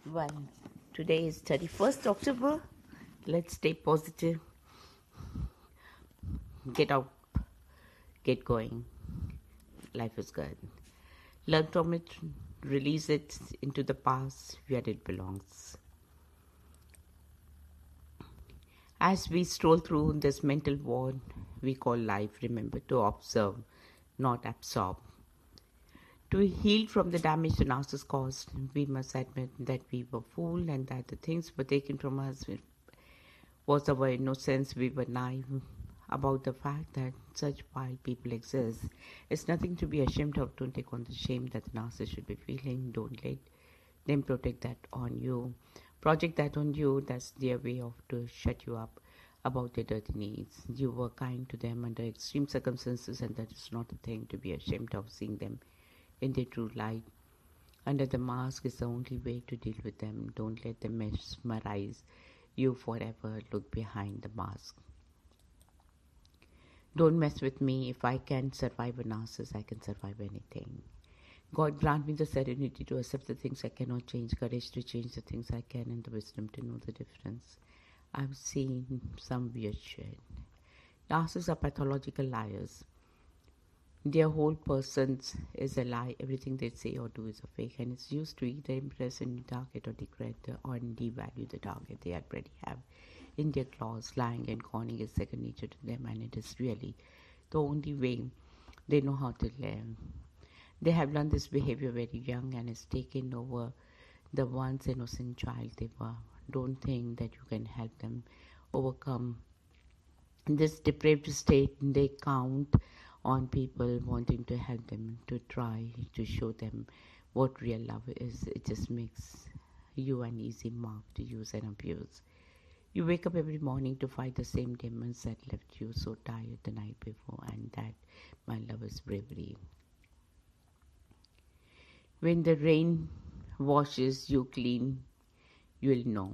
Well, today is 31st October. Let's stay positive, get out, get going. Life is good. Learn from it, release it into the past where it belongs. As we stroll through this mental ward we call life, remember to observe, not absorb. To heal from the damage the narcissist caused, we must admit that we were fooled and that the things were taken from us was our innocence. We were naive about the fact that such wild people exist. It's nothing to be ashamed of. Don't take on the shame that the narcissist should be feeling. Don't let them protect that on you. Project that on you. That's their way of to shut you up about their dirty needs. You were kind to them under extreme circumstances, and that is not a thing to be ashamed of. Seeing them in their true light under the mask is the only way to deal with them. Don't let them mesmerize you forever. Look behind the mask. Don't mess with me. If I can survive a narcissist, I can survive anything. God grant me the serenity to accept the things I cannot change, courage to change the things I can, and the wisdom to know the difference. I've seen some weird shit. Narcissists are pathological liars. Their whole person is a lie. Everything they say or do is a fake, and it's used to either impress a new target or degrade or devalue the target they already have in their claws. Lying and conning is second nature to them, and it is really the only way they know how to live. They have learned this behavior very young, and it's taken over the once innocent child they were. Don't think that you can help them overcome this depraved state. They count on people wanting to help them, to try to show them what real love is. It just makes you an easy mark to use and abuse. You wake up every morning to fight the same demons that left you so tired the night before, and that, my love, is bravery. When the rain washes you clean, you'll know.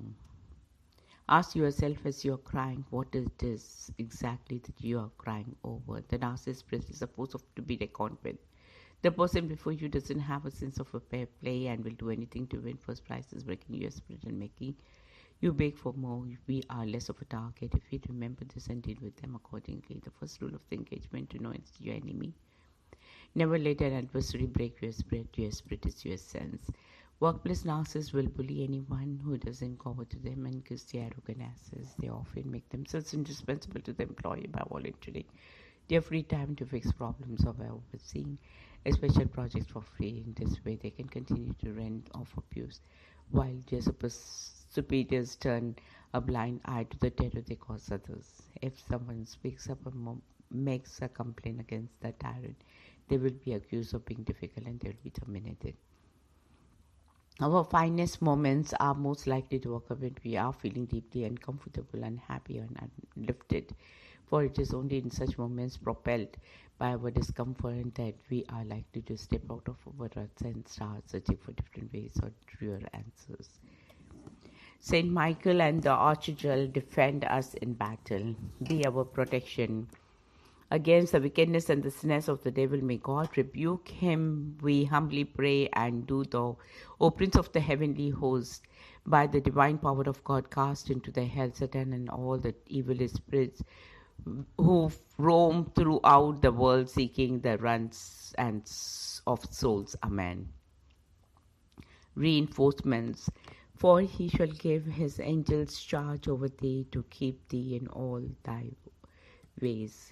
Ask yourself as you're crying, what is this exactly that you are crying over? The narcissist is supposed to be reckoned with. The person before you doesn't have a sense of a fair play and will do anything to win first prizes, breaking your spirit and making you beg for more. We are less of a target if we remember this and deal with them accordingly. The first rule of the engagement: to know it's your enemy. Never let an adversary break your spirit. Your spirit is your sense. Workplace narcissists will bully anyone who doesn't go to them and kiss their arrogant asses. They often make themselves indispensable to the employee by volunteering their free time to fix problems or by overseeing special projects for free. In this way, they can continue to rent off abuse while their superiors turn a blind eye to the terror they cause others. If someone speaks up and makes a complaint against the tyrant, they will be accused of being difficult and they will be terminated. Our finest moments are most likely to occur when we are feeling deeply uncomfortable, unhappy, and uplifted. For it is only in such moments, propelled by our discomfort, that we are likely to step out of our ruts and start searching for different ways or truer answers. Saint Michael and the Archangel defend us in battle. Be our protection against the wickedness and the sinners of the devil. May God rebuke him, we humbly pray, and do thou, O Prince of the heavenly host, by the divine power of God, cast into the hell Satan and all the evil spirits who roam throughout the world seeking the runs and of souls. Amen. Reinforcements: for he shall give his angels charge over thee to keep thee in all thy ways.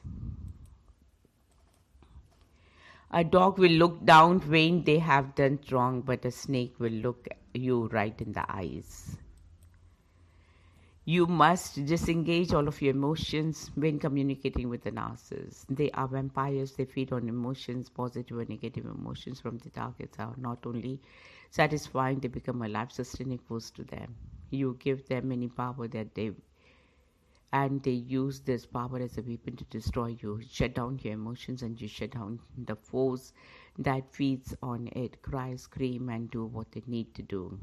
A dog will look down when they have done wrong, but a snake will look you right in the eyes. You must disengage all of your emotions when communicating with the narcissist. They are vampires. They feed on emotions. Positive and negative emotions from the targets are not only satisfying, they become a life-sustaining force to them. You give them any power that they use this power as a weapon to destroy you. Shut down your emotions and you shut down the force that feeds on it. Cry, scream, and do what they need to do.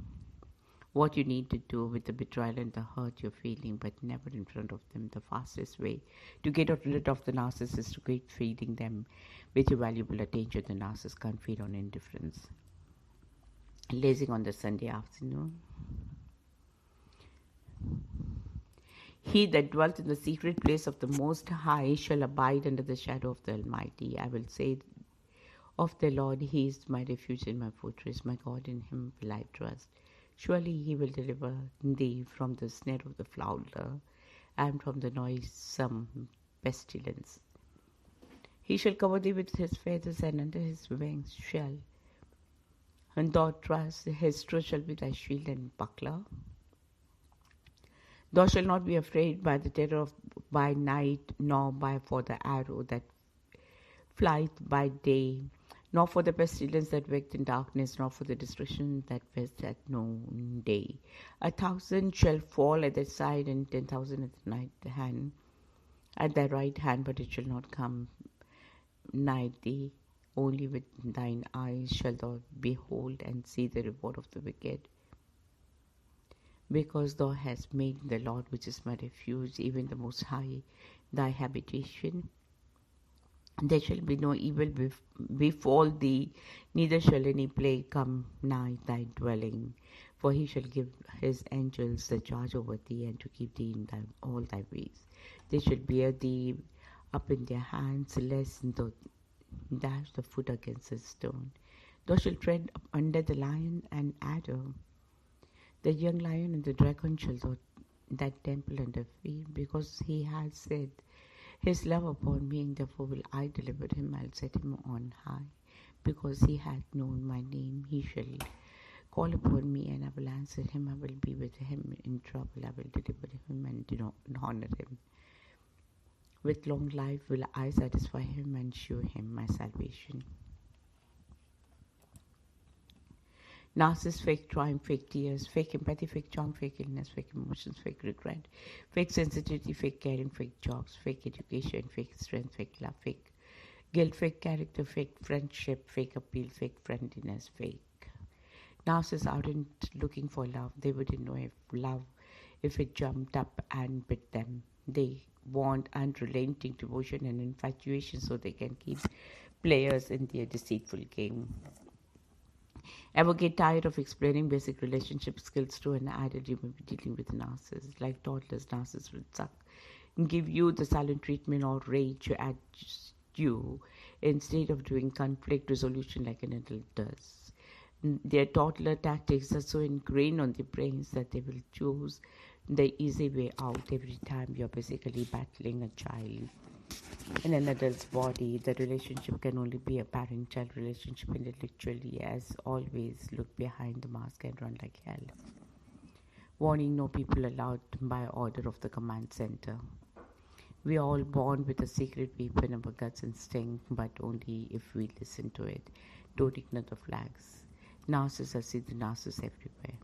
What you need to do with the betrayal and the hurt you're feeling, but never in front of them. The fastest way to get rid of the narcissist is to keep feeding them with your valuable attention. The narcissist can't feed on indifference. Lazing on the Sunday afternoon. He that dwelt in the secret place of the Most High shall abide under the shadow of the Almighty. I will say of the Lord, He is my refuge and my fortress, my God, in Him will I trust. Surely He will deliver thee from the snare of the fowler and from the noisome pestilence. He shall cover thee with His feathers, and under His wings shall thou trust. His truth shall be thy shield and buckler. Thou shalt not be afraid by the terror of by night, nor for the arrow that flieth by day, nor for the pestilence that waketh in darkness, nor for the destruction that wasteth at noonday. 1,000 shall fall at thy side, and 10,000 at thy right hand, but it shall not come nigh thee. Only with thine eyes shalt thou behold and see the reward of the wicked. Because thou hast made the Lord, which is my refuge, even the Most High, thy habitation, there shall be no evil befall thee, neither shall any plague come nigh thy dwelling. For he shall give his angels the charge over thee, and to keep thee in all thy ways. They shall bear thee up in their hands, lest thou dash the foot against a stone. Thou shalt tread under the lion and adder. The young lion and the dragon shall thou that temple under feet, because he has said, His love upon me, and therefore will I deliver him. I'll set him on high, because he hath known my name. He shall call upon me, and I will answer him. I will be with him in trouble. I will deliver him and honor him. With long life will I satisfy him and show him my salvation. Narcissus, fake triumph, fake tears, fake empathy, fake charm, fake illness, fake emotions, fake regret, fake sensitivity, fake caring, fake jobs, fake education, fake strength, fake love, fake guilt, fake character, fake friendship, fake appeal, fake friendliness, fake. Narcissists aren't looking for love. They wouldn't know if it jumped up and bit them. They want unrelenting devotion and infatuation so they can keep players in their deceitful game. Ever get tired of explaining basic relationship skills to an adult? You may be dealing with a narcissist. Like toddlers, narcissists will suck and give you the silent treatment or rage at you instead of doing conflict resolution like an adult does. Their toddler tactics are so ingrained on their brains that they will choose the easy way out every time you're basically battling a child. In an adult's body, the relationship can only be a parent-child relationship, and it literally, as always, look behind the mask and run like hell. Warning: no people allowed by order of the command center. We are all born with a secret weapon of our guts instinct, but only if we listen to it. Don't ignore the flags. Narcissists, I see the narcissists everywhere.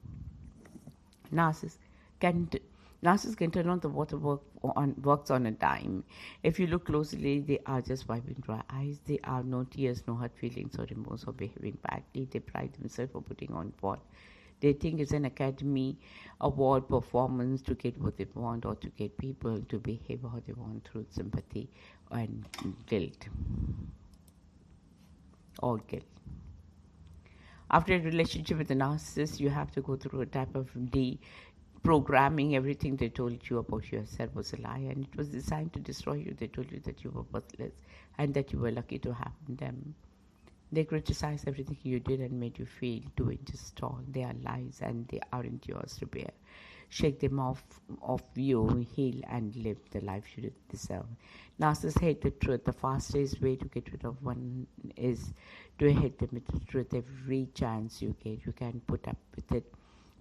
Narcissists can turn on the water works on a dime. If you look closely, they are just wiping dry eyes. They are no tears, no hurt feelings or remorse or behaving badly. They pride themselves for putting on what they think is an Academy Award performance to get what they want, or to get people to behave how they want through sympathy and guilt. Or guilt. After a relationship with a narcissist, you have to go through a type of programming. Everything they told you about yourself was a lie, and it was designed to destroy you. They told you that you were worthless and that you were lucky to have them. They criticized everything you did and made you feel doing just all. They are lies, and they aren't yours to bear. Shake them off you, heal, and live the life you deserve. Narcissists hate the truth. The fastest way to get rid of one is to hit them with the truth every chance you get. You can put up with it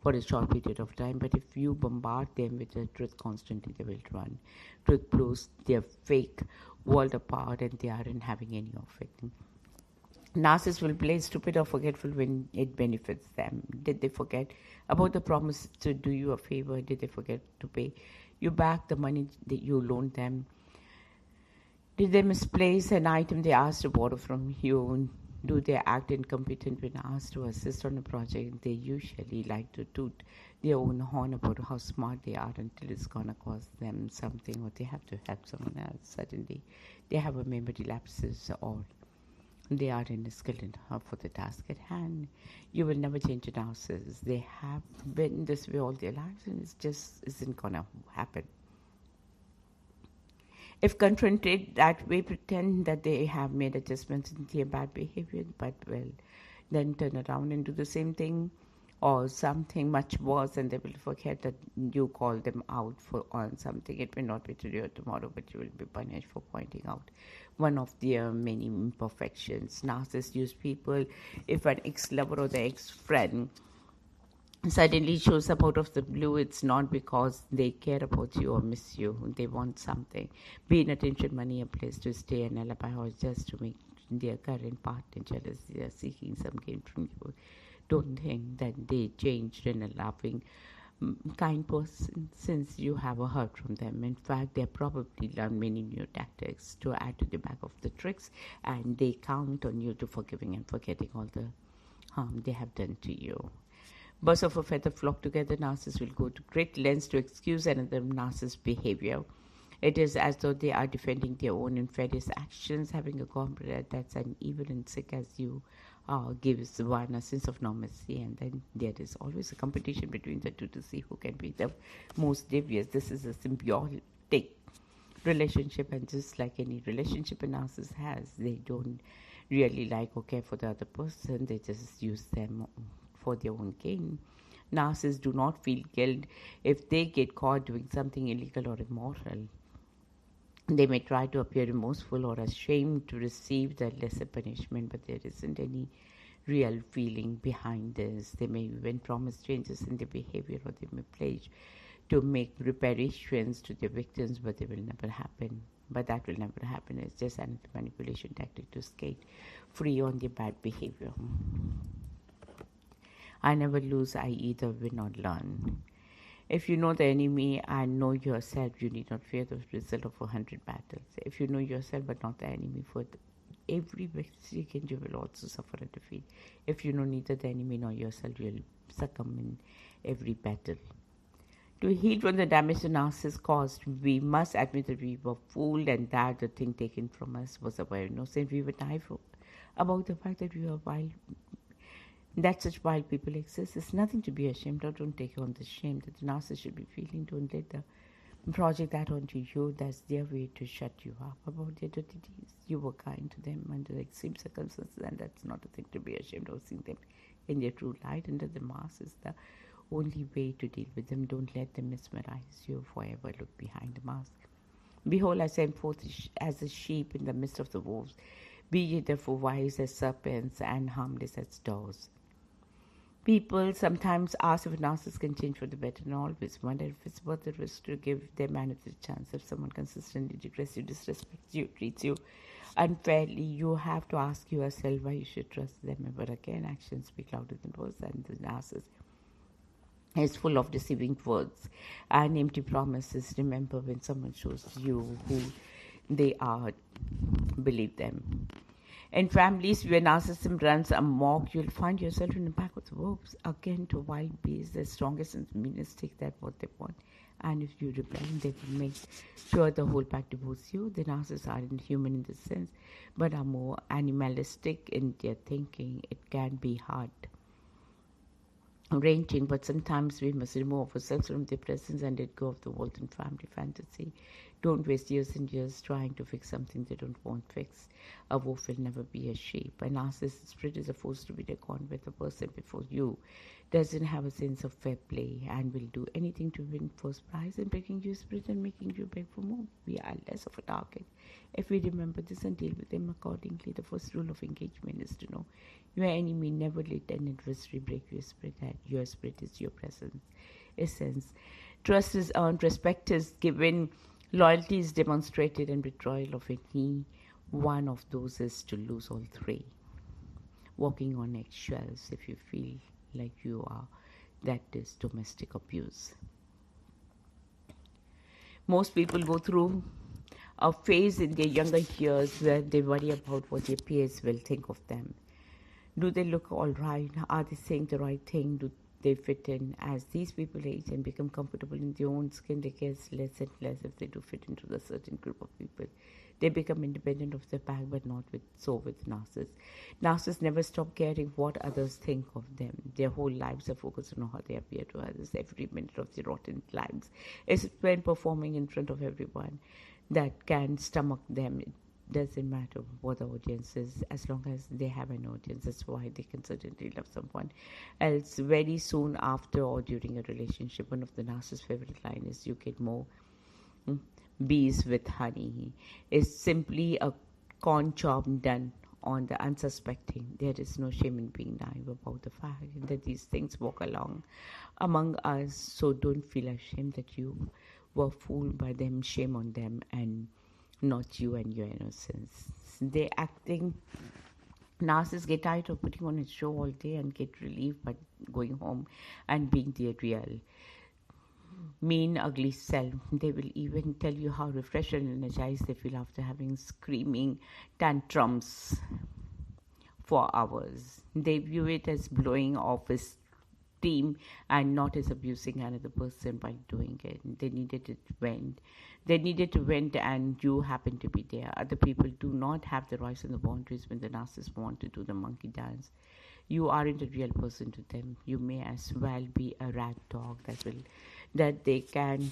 for a short period of time, but if you bombard them with the truth constantly, they will run. Truth blows their fake world apart, and they aren't having any of it. Narcissists will play stupid or forgetful when it benefits them. Did they forget about the promise to do you a favor? Did they forget to pay you back the money that you loaned them? Did they misplace an item they asked to borrow from you? Do they act incompetent when asked to assist on a project? They usually like to toot their own horn about how smart they are until it's going to cost them something, or they have to help someone else. Suddenly, they have a memory lapses, or they are skilled for the task at hand. You will never change a narcissist. They have been this way all their lives, and it just isn't going to happen. If confronted that way, pretend that they have made adjustments in their bad behavior, but well, then turn around and do the same thing or something much worse, and they will forget that you called them out for on something. It may not be today or tomorrow, but you will be punished for pointing out one of their many imperfections. Narcissists use people. If an ex-lover or the ex-friend suddenly shows up out of the blue, it's not because they care about you or miss you. They want something, be it attention, money, a place to stay, an alibi, or just to make their current partner jealous. They are seeking some gain from you. Don't think that they changed in a loving, kind person since you haven't heard from them. In fact, they probably learned many new tactics to add to the bag of the tricks, and they count on you to forgiving and forgetting all the harm they have done to you. Birds of a feather flock together. Narcissists will go to great lengths to excuse another narcissist's behavior. It is as though they are defending their own nefarious actions. Having a comrade that's an evil and sick as you gives one a sense of normalcy, and then there is always a competition between the two to see who can be the most devious. This is a symbiotic relationship, and just like any relationship a narcissist has, they don't really like or care for the other person. They just use them for their own gain. Narcissists do not feel guilt if they get caught doing something illegal or immoral. They may try to appear remorseful or ashamed to receive the lesser punishment, but there isn't any real feeling behind this. They may even promise changes in their behavior, or they may pledge to make reparations to their victims, but they will never happen. But that will never happen. It's just an manipulation tactic to skate free on their bad behavior. I never lose, I either win or learn. If you know the enemy and know yourself, you need not fear the result of 100 battles. If you know yourself but not the enemy, for every victory you will also suffer a defeat. If you know neither the enemy nor yourself, you will succumb in every battle. To heal from the damage the narcissist caused, we must admit that we were fooled and that the thing taken from us was our innocence. We were naive about the fact that we were wild. That such wild people exist is nothing to be ashamed of. Don't take on the shame that the narcissist should be feeling. Don't let the project that onto you. That's their way to shut you up about their dirty deeds. You were kind to them under the extreme circumstances, and that's not a thing to be ashamed of. Seeing them in their true light under the mask is the only way to deal with them. Don't let them mesmerize you. Forever look behind the mask. Behold, I send forth as a sheep in the midst of the wolves. Be ye therefore wise as serpents and harmless as doves. People sometimes ask if a narcissist can change for the better, and always wonder if it's worth the risk to give their man a chance. If someone consistently degrades you, disrespects you, treats you unfairly, you have to ask yourself why you should trust them ever again. Actions speak louder than words, and the narcissist is full of deceiving words and empty promises. Remember, when someone shows you who they are, believe them. In families where narcissism runs amok, you'll find yourself in the back of the wolves, again to wild beasts. The strongest and meanest take that what they want. And if you rebel, they will make sure the whole pack devotes you. The narcissists aren't human in this sense, but are more animalistic in their thinking. It can be hard ranging, but sometimes we must remove ourselves from their presence and let go of the Walton family fantasy. Don't waste years and years trying to fix something they don't want fixed. A wolf will never be a sheep. A narcissist spirit is a force to be reckoned with. A person before you doesn't have a sense of fair play and will do anything to win first prize and breaking your spirit and making you beg for more. We are less of a target. If we remember this and deal with them accordingly, the first rule of engagement is to know your enemy. Never let an adversary break your spirit. Your spirit is your presence, essence. Trust is earned, respect is given, loyalty is demonstrated, and betrayal of any one of those is to lose all three. Walking on eggshells if you feel like you are, that is domestic abuse. Most people go through a phase in their younger years where they worry about what their peers will think of them. Do they look all right? Are they saying the right thing? Do they fit in. As these people age and become comfortable in their own skin, they care less and less if they do fit into the certain group of people. They become independent of the pack, but not with narcissists. Narcissists never stop caring what others think of them. Their whole lives are focused on how they appear to others. Every minute of their rotten lives is when performing in front of everyone that can stomach them. It doesn't matter what the audience is, as long as they have an audience. That's why they can certainly love someone else. Very soon after or during a relationship, one of the narcissist's favorite line is, "You get more bees with honey." Is simply a con job done on the unsuspecting. There is no shame in being naive about the fact that these things walk along among us. So don't feel ashamed that you were fooled by them. Shame on them and not you and your innocence. They acting narcissists get tired of putting on a show all day and get relief by going home and being their real mean, ugly self. They will even tell you how refreshed and energized they feel after having screaming tantrums for hours. They view it as blowing off steam and not as abusing another person by doing it. They needed to vent. They needed to vent, and you happen to be there. Other people do not have the rights and the boundaries when the narcissists want to do the monkey dance. You aren't a real person to them. You may as well be a rat dog that they can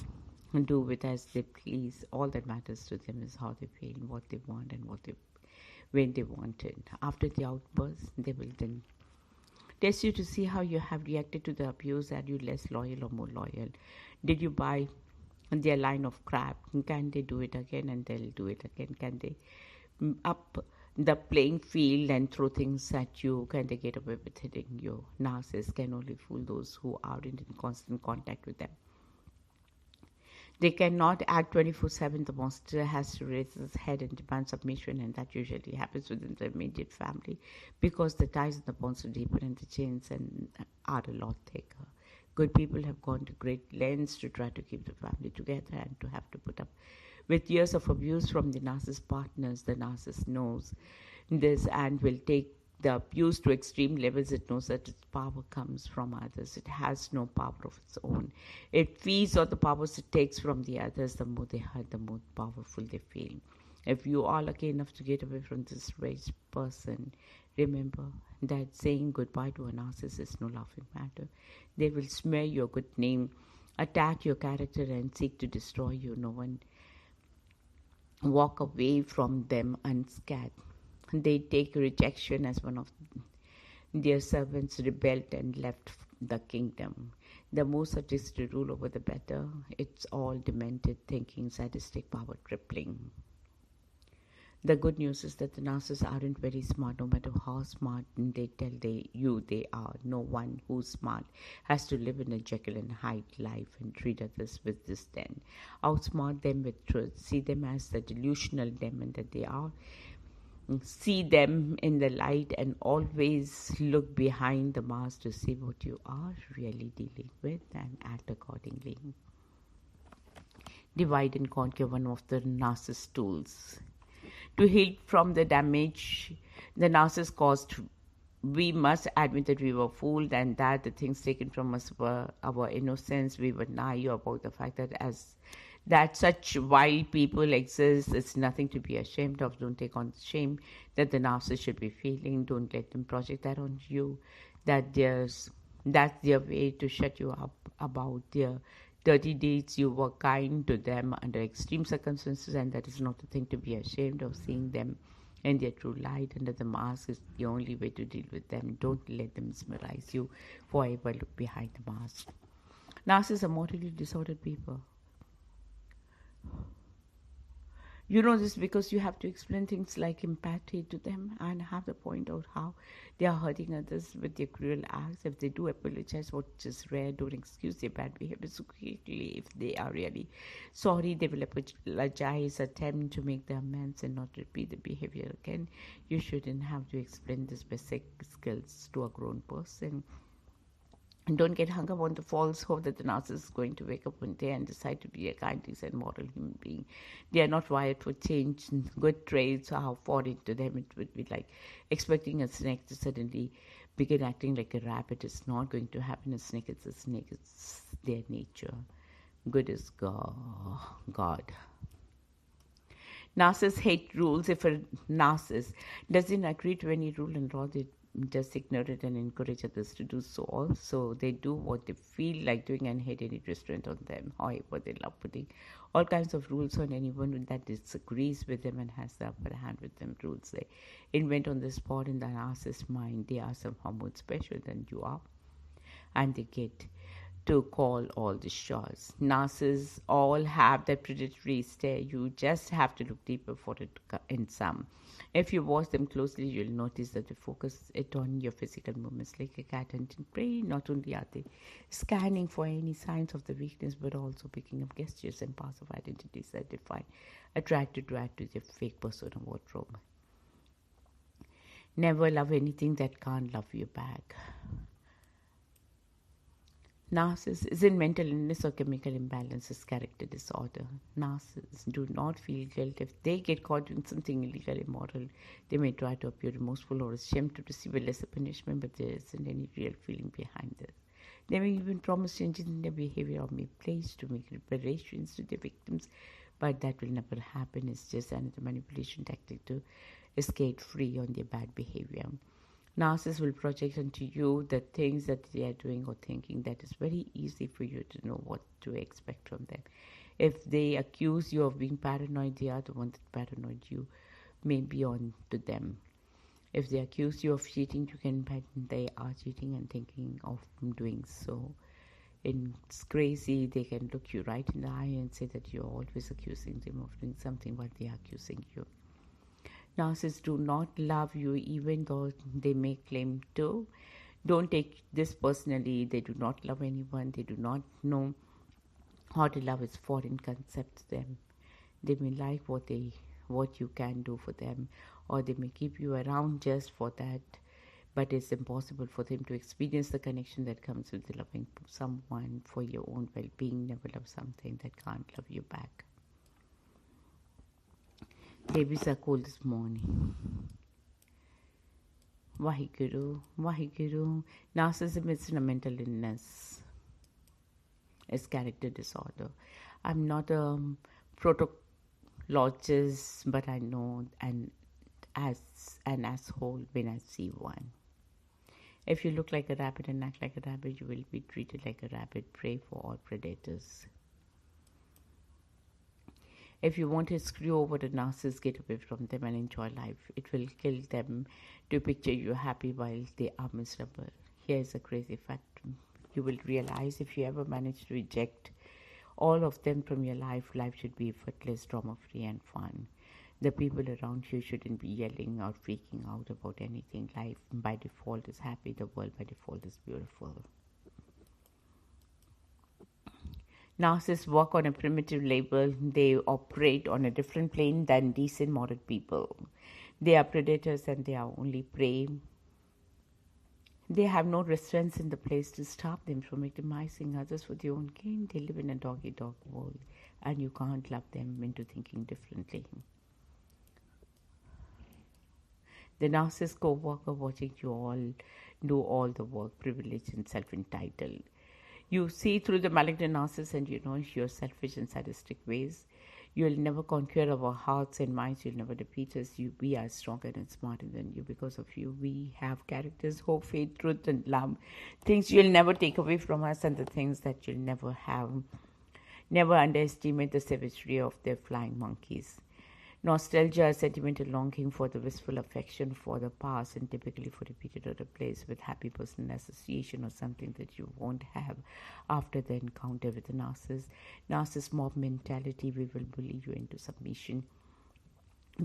do with as they please. All that matters to them is how they feel, what they want, and when they want it. After the outburst, they will then test you to see how you have reacted to the abuse. Are you less loyal or more loyal? Did you buy their line of crap? Can they do it again? And they'll do it again. Can they up the playing field and throw things at you? Can they get away with hitting you? Narcissists can only fool those who aren't in constant contact with them. They cannot act 24/7. The monster has to raise its head and demand submission, and that usually happens within the immediate family because the ties and the bonds are deeper and the chains are a lot thicker. Good people have gone to great lengths to try to keep the family together and to have to put up with years of abuse from the narcissist partners. The narcissist knows this and will take the abuse to extreme levels. It knows that its power comes from others. It has no power of its own. It feeds on the powers it takes from the others. The more they hurt, the more powerful they feel. If you are lucky enough to get away from this raged person, remember that saying goodbye to a narcissist is no laughing matter. They will smear your good name, attack your character, and seek to destroy you. No one walk away from them unscathed. They take rejection as one of their servants rebelled and left the kingdom. The more subjects to rule over, the better. It's all demented thinking, sadistic power tripling. The good news is that the narcissists aren't very smart, no matter how smart they tell you they are. No one who's smart has to live in a Jekyll and Hyde life and treat others with disdain. Outsmart them with truth. See them as the delusional demon that they are. See them in the light and always look behind the mask to see what you are really dealing with and act accordingly. Divide and conquer, one of the narcissist tools. To heal from the damage the narcissist caused, we must admit that we were fooled and that the things taken from us were our innocence. We were naive about the fact that such wild people exist. It's nothing to be ashamed of. Don't take on the shame that the narcissist should be feeling. Don't let them project that on you. That's their way to shut you up about their dirty deeds. You were kind to them under extreme circumstances, and that is not a thing to be ashamed of. Seeing them in their true light under the mask is the only way to deal with them. Don't let them mesmerize you forever. Look behind the mask. Narcissists are morally disordered people. You know this because you have to explain things like empathy to them and have to point out how they are hurting others with their cruel acts. If they do apologize, which is rare, don't excuse their bad behavior so quickly. If they are really sorry, they will apologize, attempt to make the amends and not repeat the behavior again. You shouldn't have to explain these basic skills to a grown person. And don't get hung up on the false hope that the narcissist is going to wake up one day and decide to be a kind, decent, moral human being. They are not wired for change. Good traits are foreign to them. It would be like expecting a snake to suddenly begin acting like a rabbit, it's not going to happen. A snake is a snake. It's their nature. Good is God. Narcissists hate rules. If a narcissist doesn't agree to any rule and law, they just ignore it and encourage others to do so also. They do what they feel like doing and hate any restraint on them. However, they love putting all kinds of rules on anyone that disagrees with them and has the upper hand with them. Rules they invent on the spot in the narcissist's mind. They are somehow more special than you are, and they get to call all the shots. Narcissists all have that predatory stare. You just have to look deeper for it in some. If you watch them closely, you'll notice that they focus it on your physical movements like a cat hunting prey. Not only are they scanning for any signs of the weakness, but also picking up gestures and parts of identities that they find attracted to add to their fake persona wardrobe. Never love anything that can't love you back. Narcissists isn't mental illness or chemical imbalance, it's character disorder. Narcissists do not feel guilt. If they get caught doing something illegal, immoral, they may try to appear remorseful or ashamed to receive a lesser punishment, but there isn't any real feeling behind this. They may even promise changes in their behavior or make pledge to make reparations to their victims, but that will never happen. It's just another manipulation tactic to escape free on their bad behavior. Narcissists will project onto you the things that they are doing or thinking that is very easy for you to know what to expect from them. If they accuse you of being paranoid, they are the one that paranoid you may be on to them. If they accuse you of cheating, you can bet they are cheating and thinking of doing so. It's crazy. They can look you right in the eye and say that you're always accusing them of doing something while they are accusing you. Narcissists do not love you even though they may claim to. Don't take this personally. They do not love anyone. They do not know how to love. Is foreign concept to them. They may like what you can do for them, or they may keep you around just for that, but it's impossible for them to experience the connection that comes with loving someone for your own well-being. Never love something that can't love you back. Babies are cold this morning. Vaheguru, Vaheguru. Narcissism is a mental illness. It's character disorder. I'm not a protologist, but I know as an asshole when I see one. If you look like a rabbit and act like a rabbit, you will be treated like a rabbit. Prey for all predators. If you want to screw over the narcissist, get away from them and enjoy life. It will kill them to picture you happy while they are miserable. Here's a crazy fact. You will realize if you ever manage to reject all of them from your life, life should be effortless, drama-free and fun. The people around you shouldn't be yelling or freaking out about anything. Life by default is happy. The world by default is beautiful. Narcissists work on a primitive level. They operate on a different plane than decent, moral people. They are predators and they are only prey. They have no restraints in the place to stop them from victimizing others for their own gain. They live in a dog-eat-dog world, and you can't love them into thinking differently. The narcissist co-worker watching you all do all the work, privileged and self-entitled. You see through the malignant narcissist and you know your selfish and sadistic ways. You'll never conquer our hearts and minds. You'll never defeat us. We are stronger and smarter than you. Because of you, we have characters, hope, faith, truth, and love. Things you'll never take away from us and the things that you'll never have. Never underestimate the savagery of their flying monkeys. Nostalgia is sentimental longing for the wistful affection for the past and typically for repeated or replaced with happy personal association or something that you won't have after the encounter with the narcissist. Narcissist mob mentality, we will bully you into submission.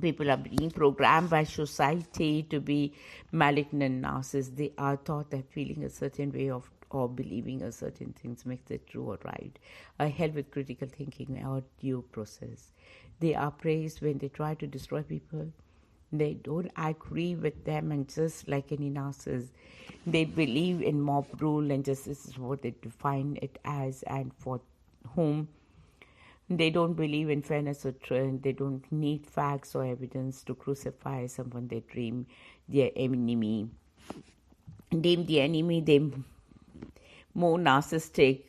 People are being programmed by society to be malignant narcissists. They are taught that feeling a certain way of or believing a certain things makes it true or right. A hell with critical thinking or due process. They are praised when they try to destroy people. They don't agree with them, and just like any narcissist, they believe in mob rule and justice is what they define it as, and for whom they don't believe in fairness or truth. They don't need facts or evidence to crucify someone they dream their enemy. deem the enemy, the more narcissistic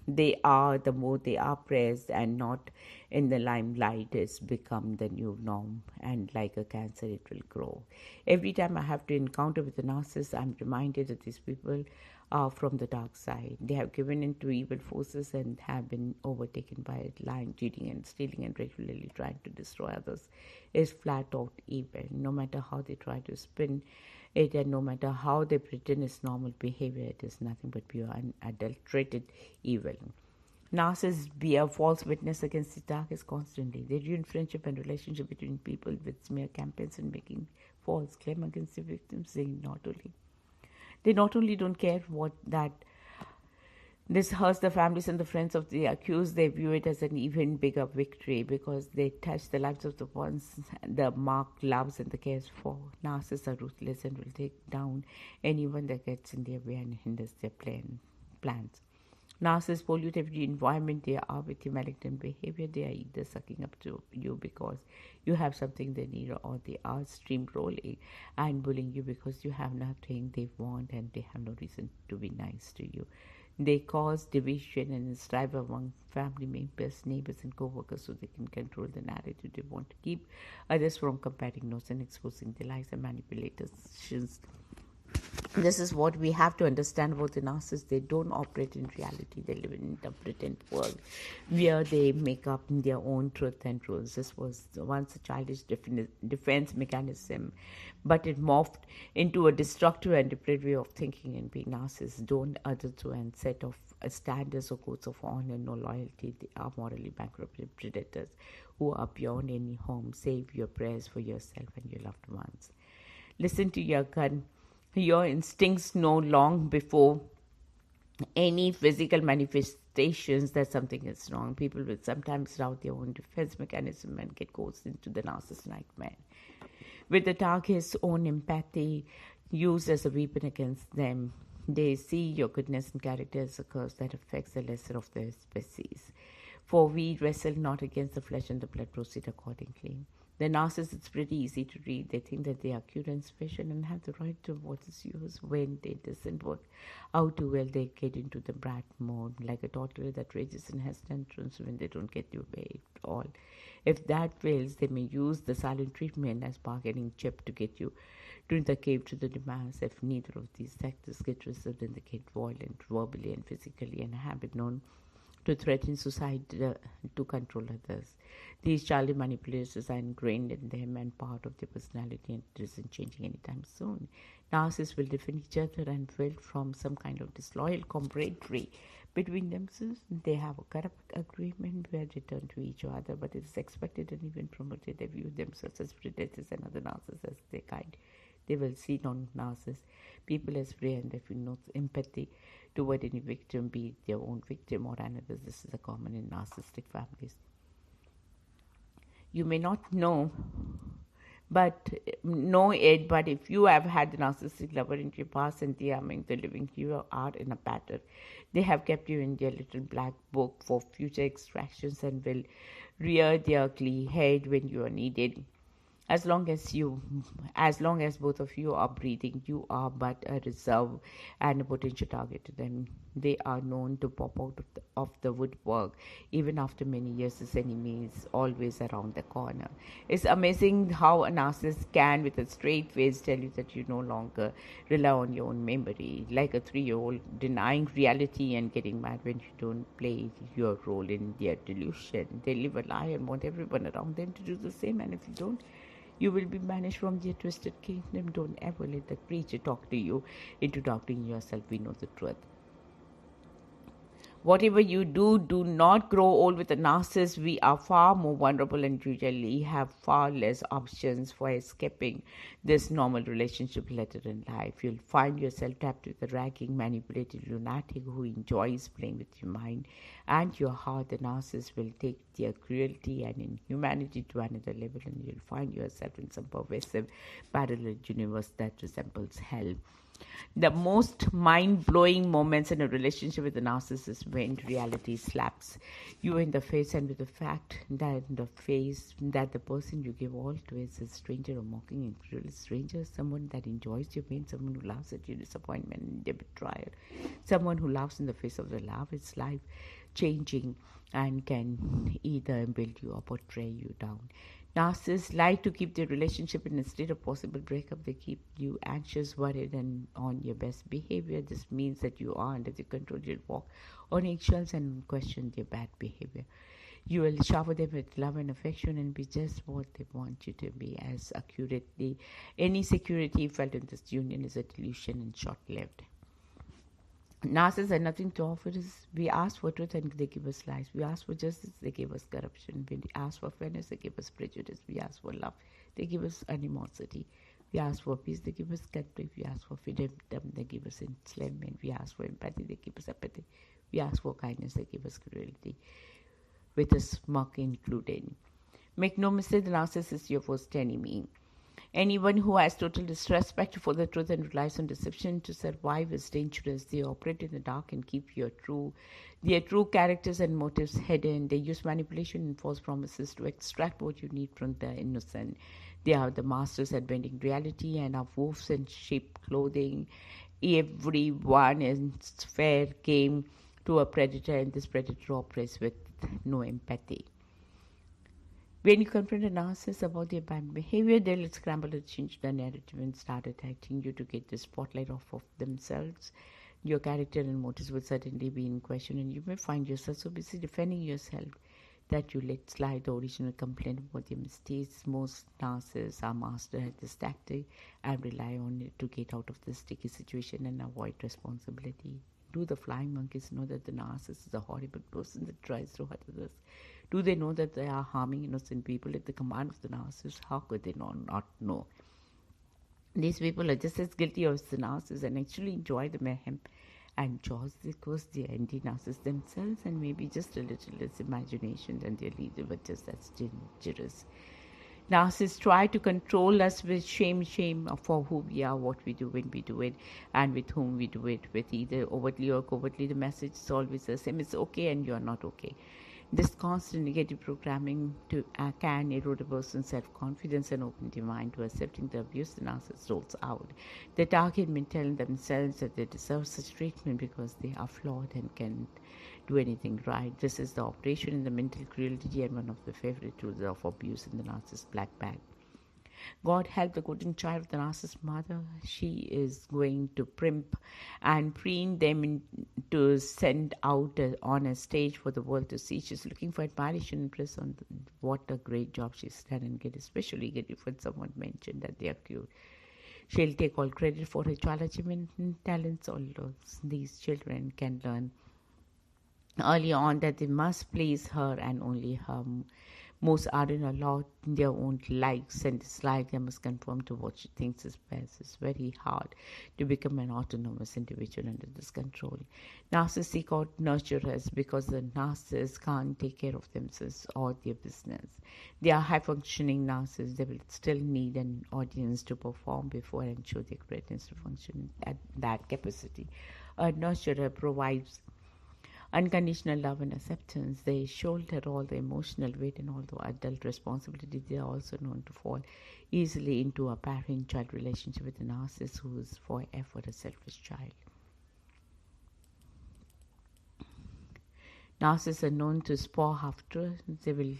they are, the more they are praised and not in the limelight. It's become the new norm, and like a cancer, it will grow. Every time I have to encounter with a narcissist, I'm reminded that these people are from the dark side. They have given in to evil forces and have been overtaken by it. Lying, cheating, and stealing, and regularly trying to destroy others is flat out evil. No matter how they try to spin it, and no matter how they pretend it's normal behavior, it is nothing but pure unadulterated evil. Narcissists bear false witness against the darkest constantly. They ruin friendship and relationship between people with smear campaigns and making false claim against the victims. They not only don't care what that this hurts the families and the friends of the accused. They view it as an even bigger victory because they touch the lives of the ones the mark loves and the cares for. Narcissists are ruthless and will take down anyone that gets in their way and hinders their plans. Narcissists pollute every environment they are with their malignant behavior. They are either sucking up to you because you have something they need, or they are steamrolling and bullying you because you have nothing they want and they have no reason to be nice to you. They cause division and strife among family members, neighbors, and co-workers so they can control the narrative they want to keep others from comparing notes and exposing their lies and manipulations. This is what we have to understand about the narcissists. They don't operate in reality. They live in a pretend world where they make up their own truth and rules. This was once a childish defense mechanism, but it morphed into a destructive and depraved way of thinking and being. Narcissists don't adhere to a set of standards or codes of honor, no loyalty. They are morally bankrupt predators who are beyond any harm. Save your prayers for yourself and your loved ones. Listen to your gut. Your instincts know long before any physical manifestations that something is wrong. People will sometimes rout their own defense mechanism and get caught into the narcissist nightmare, with the target's own empathy used as a weapon against them. They see your goodness and character as a curse that affects the lesser of their species. For we wrestle not against the flesh and the blood, proceed accordingly. The narcissist, it's pretty easy to read. They think that they are cute and special and have the right to what is yours. When it doesn't work out too well, they get into the brat mode, like a toddler that rages and has tantrums when they don't get their way at all. If that fails, they may use the silent treatment as bargaining chip to get you to the cave to the demands. If neither of these factors get resolved, then they get violent, verbally and physically, and a habit known to threaten society to control others. These childish manipulators are ingrained in them and part of their personality, and it isn't changing anytime soon. Narcissists will defend each other and build from some kind of disloyal camaraderie between themselves. They have a corrupt agreement where they turn to each other, but it is expected and even promoted. They view themselves as predators and other narcissists as their kind. They will see non-narcissists people as prey, and they feel no empathy toward any victim, be it their own victim or another. This is a common in narcissistic families. You may not know it, but if you have had a narcissistic lover in your past and they are among the living, you are in a pattern. They have kept you in their little black book for future extractions and will rear their ugly head when you are needed. As long as both of you are breathing, you are but a reserve and a potential target to them. They are known to pop out of the woodwork even after many years. This enemy is always around the corner. It's amazing how a narcissist can, with a straight face, tell you that you no longer rely on your own memory, like a 3-year-old denying reality and getting mad when you don't play your role in their delusion. They live a lie and want everyone around them to do the same, and if you don't, you will be banished from their twisted kingdom. Don't ever let the preacher talk to you into doubting yourself. We know the truth. Whatever you do, do not grow old with a narcissist. We are far more vulnerable and usually have far less options for escaping this normal relationship later in life. You'll find yourself trapped with a ragging, manipulated lunatic who enjoys playing with your mind and your heart. The narcissist will take their cruelty and inhumanity to another level, and you'll find yourself in some pervasive parallel universe that resembles hell. The most mind-blowing moments in a relationship with a narcissist is when reality slaps you in the face, and with the fact that the face that the person you give all to is a stranger, a mocking and cruel stranger, someone that enjoys your pain, someone who laughs at your disappointment and your betrayal, someone who laughs in the face of the love. It's life changing and can either build you up or tear you down. Narcissists like to keep their relationship in a state of possible breakup. They keep you anxious, worried, and on your best behavior. This means that you are under their control. You'll walk on eggshells and question their bad behavior. You will shower them with love and affection and be just what they want you to be. As accurately, any security felt in this union is a delusion and short-lived. Narcissists have nothing to offer us. We ask for truth and they give us lies. We ask for justice, they give us corruption. We ask for fairness, they give us prejudice. We ask for love, they give us animosity. We ask for peace, they give us conflict. We ask for freedom, they give us enslavement. We ask for empathy, they give us apathy. We ask for kindness, they give us cruelty, with a smirk included. Make no mistake, the narcissist is your worst enemy. Anyone who has total disrespect for the truth and relies on deception to survive is dangerous. They operate in the dark and keep their true characters and motives hidden. They use manipulation and false promises to extract what you need from the innocent. They are the masters at bending reality and are wolves in sheep clothing. Everyone is fair game to a predator, and this predator operates with no empathy. When you confront a narcissist about their bad behavior, they'll scramble to change the narrative and start attacking you to get the spotlight off of themselves. Your character and motives will certainly be in question, and you may find yourself so busy defending yourself that you let slide the original complaint about your mistakes. Most narcissists are mastered at this tactic and rely on it to get out of the sticky situation and avoid responsibility. Do the flying monkeys know that the narcissist is a horrible person that tries to hurt others? Do they know that they are harming innocent people at the command of the narcissist? How could they not know? These people are just as guilty as the narcissist and actually enjoy the mayhem and chaos because they are anti-narcissists themselves and maybe just a little less imagination than their leader, but just as dangerous. Narcissists try to control us with shame for who we are, what we do, when we do it, and with whom we do it. With either overtly or covertly, the message is always the same. It's okay and you're not okay. This constant negative programming can erode a person's self-confidence and open their mind to accepting the abuse the narcissist rolls out. The target may tell themselves that they deserve such treatment because they are flawed and can't do anything right. This is the operation in the mental cruelty and one of the favorite tools of abuse in the narcissist black bag. God help the golden child of the narcissist mother. She is going to primp and preen them to send out on a stage for the world to see. She's looking for admiration and praise on what a great job she's done and especially get it when someone mentioned that they are cute. She'll take all credit for her child achievement and talents. All these children can learn early on that they must please her and only her. Most are in allowed their own likes and dislikes. They must conform to what she thinks is best. It's very hard to become an autonomous individual under this control. Narcissists seek out nurturers because the narcissists can't take care of themselves or their business. They are high-functioning narcissists. They will still need an audience to perform before and show their greatness to function at that capacity. A nurturer provides unconditional love and acceptance. They shoulder all the emotional weight and all the adult responsibility. They are also known to fall easily into a parent-child relationship with a narcissist who is forever a selfish child. Narcissists are known to spur half-truths. They will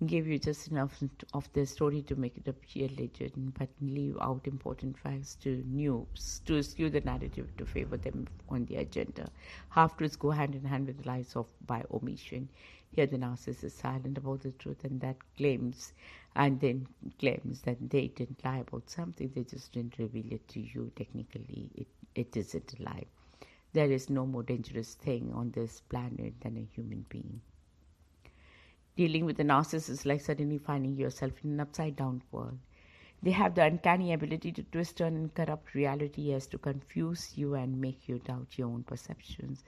give you just enough of their story to make it appear legit, but leave out important facts to skew the narrative to favor them on the agenda. Half-truths go hand in hand with lies by omission. Here the narcissist is silent about the truth and then claims that they didn't lie about something, they just didn't reveal it to you. Technically, it isn't a lie. There is no more dangerous thing on this planet than a human being. Dealing with a narcissist is like suddenly finding yourself in an upside-down world. They have the uncanny ability to twist, turn, and corrupt reality as to confuse you and make you doubt your own perceptions.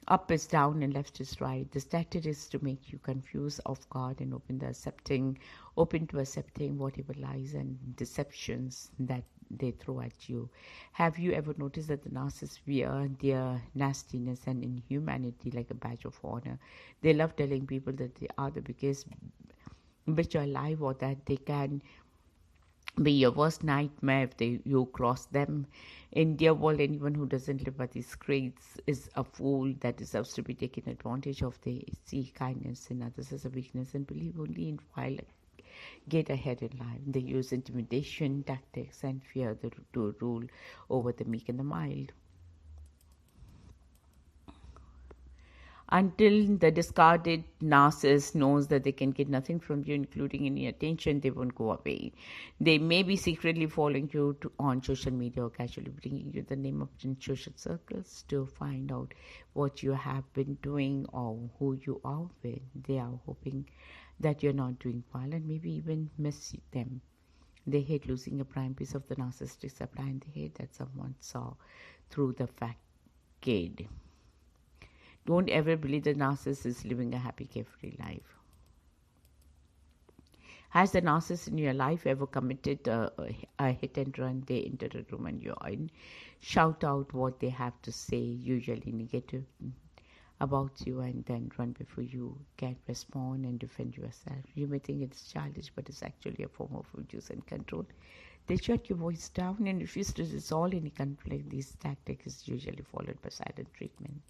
Up is down and left is right. This tactic is to make you confused, off guard, and open to accepting whatever lies and deceptions that they throw at you. Have you ever noticed that the narcissists wear their nastiness and inhumanity like a badge of honor? They love telling people that they are the biggest bitch alive, or that they can be your worst nightmare if you cross them. In their world, anyone who doesn't live by these grades is a fool that deserves to be taken advantage of. They see kindness in others as a weakness and believe only in while get ahead in life. They use intimidation tactics and fear to rule over the meek and the mild. Until the discarded narcissist knows that they can get nothing from you, including any attention, they won't go away. They may be secretly following you on social media or casually bringing you the name of in social circles to find out what you have been doing or who you are with. They are hoping that you're not doing well and maybe even miss them. They hate losing a prime piece of the narcissistic supply, and they hate that someone saw through the facade. Don't ever believe the narcissist is living a happy, carefree life. Has the narcissist in your life ever committed a hit and run? They enter a room and you're in. Shout out what they have to say, usually negative about you, and then run before you can respond and defend yourself. You may think it's childish, but it's actually a form of abuse and control. They shut your voice down and refuse to resolve any conflict. This tactic is usually followed by silent treatment.